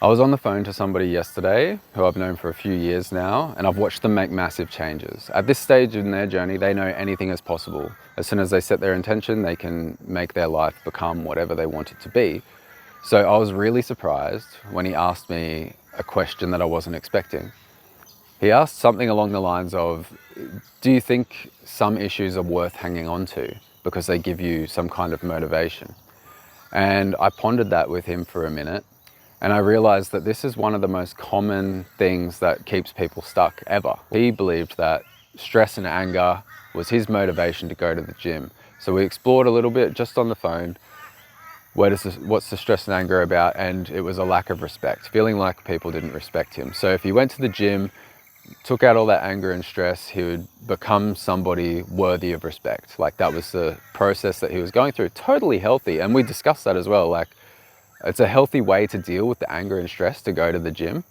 I was on the phone to somebody yesterday who I've known for a few years now, and I've watched them make massive changes. At this stage in their journey, they know anything is possible. As soon as they set their intention, they can make their life become whatever they want it to be. So I was really surprised when he asked me a question that I wasn't expecting. He asked something along the lines of, do you think some issues are worth hanging on to because they give you some kind of motivation? And I pondered that with him for a minute. And I realized that this is one of the most common things that keeps people stuck ever. He believed that stress and anger was his motivation to go to the gym. So we explored a little bit just on the phone. What's the stress and anger about? And it was a lack of respect, feeling like people didn't respect him. So if he went to the gym, took out all that anger and stress, he would become somebody worthy of respect. Like that was the process that he was going through. Totally healthy. And we discussed that as well. Like, it's a healthy way to deal with the anger and stress to go to the gym.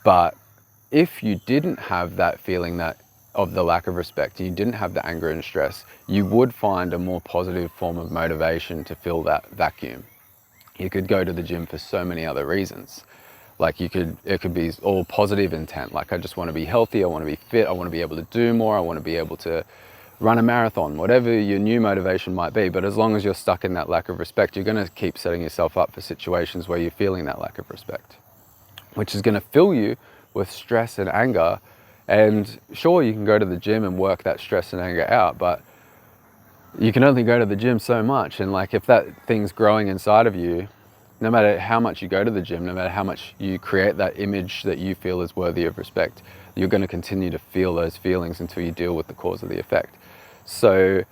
But if you didn't have that feeling of the lack of respect, and you didn't have the anger and stress, you would find a more positive form of motivation to fill that vacuum. You could go to the gym for so many other reasons. Like it could be all positive intent. Like I just want to be healthy, I want to be fit, I want to be able to do more, I want to be able to run a marathon, whatever your new motivation might be. But as long as you're stuck in that lack of respect, you're going to keep setting yourself up for situations where you're feeling that lack of respect, which is going to fill you with stress and anger. And sure, you can go to the gym and work that stress and anger out, but you can only go to the gym so much. And like if that thing's growing inside of you, no matter how much you go to the gym, no matter how much you create that image that you feel is worthy of respect, you're going to continue to feel those feelings until you deal with the cause of the effect. So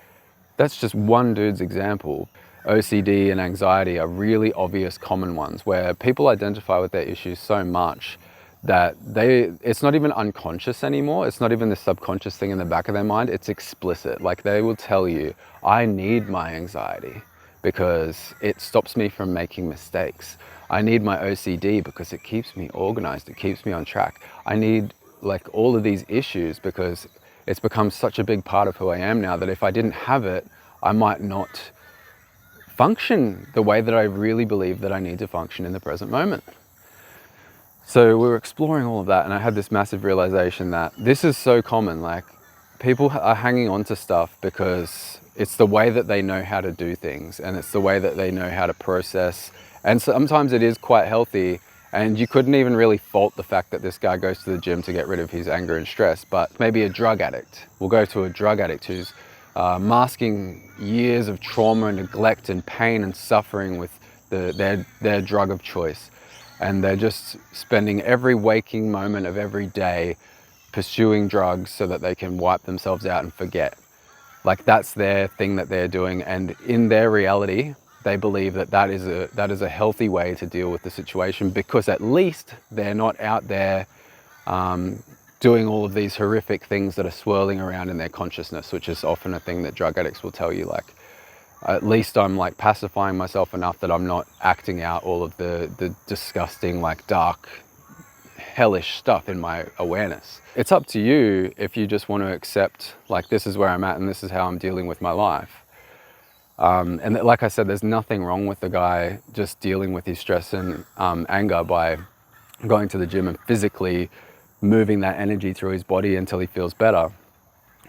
that's just one dude's example. OCD and anxiety are really obvious common ones where people identify with their issues so much that it's not even unconscious anymore. It's not even the subconscious thing in the back of their mind. It's explicit. Like they will tell you, I need my anxiety because it stops me from making mistakes. I need my OCD because it keeps me organized. It keeps me on track. I need like all of these issues because it's become such a big part of who I am now that if I didn't have it, I might not function the way that I really believe that I need to function in the present moment. So we were exploring all of that, and I had this massive realization that this is so common. Like people are hanging on to stuff because it's the way that they know how to do things, and it's the way that they know how to process. And sometimes it is quite healthy. And you couldn't even really fault the fact that this guy goes to the gym to get rid of his anger and stress, but maybe a drug addict will go to a drug addict who's masking years of trauma and neglect and pain and suffering with their drug of choice. And they're just spending every waking moment of every day pursuing drugs so that they can wipe themselves out and forget. Like that's their thing that they're doing. And in their reality, they believe that is a healthy way to deal with the situation because at least they're not out there doing all of these horrific things that are swirling around in their consciousness, which is often a thing that drug addicts will tell you, like, at least I'm like pacifying myself enough that I'm not acting out all of the disgusting, like dark, hellish stuff in my awareness. It's up to you if you just want to accept, like, this is where I'm at and this is how I'm dealing with my life. And like I said, there's nothing wrong with the guy just dealing with his stress and anger by going to the gym and physically moving that energy through his body until he feels better.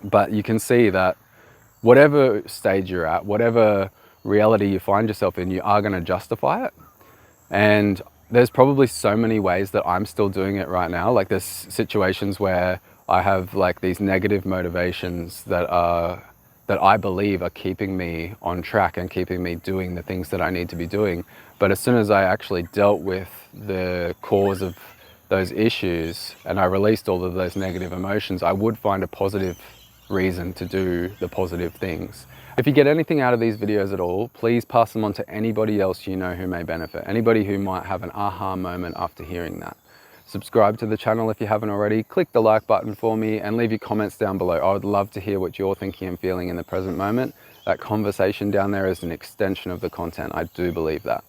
But you can see that whatever stage you're at, whatever reality you find yourself in, you are going to justify it. And there's probably so many ways that I'm still doing it right now. Like there's situations where I have like these negative motivations that I believe are keeping me on track and keeping me doing the things that I need to be doing. But as soon as I actually dealt with the cause of those issues and I released all of those negative emotions, I would find a positive reason to do the positive things. If you get anything out of these videos at all, please pass them on to anybody else you know who may benefit, anybody who might have an aha moment after hearing that. Subscribe to the channel if you haven't already, click the like button for me and leave your comments down below. I would love to hear what you're thinking and feeling in the present moment. That conversation down there is an extension of the content. I do believe that.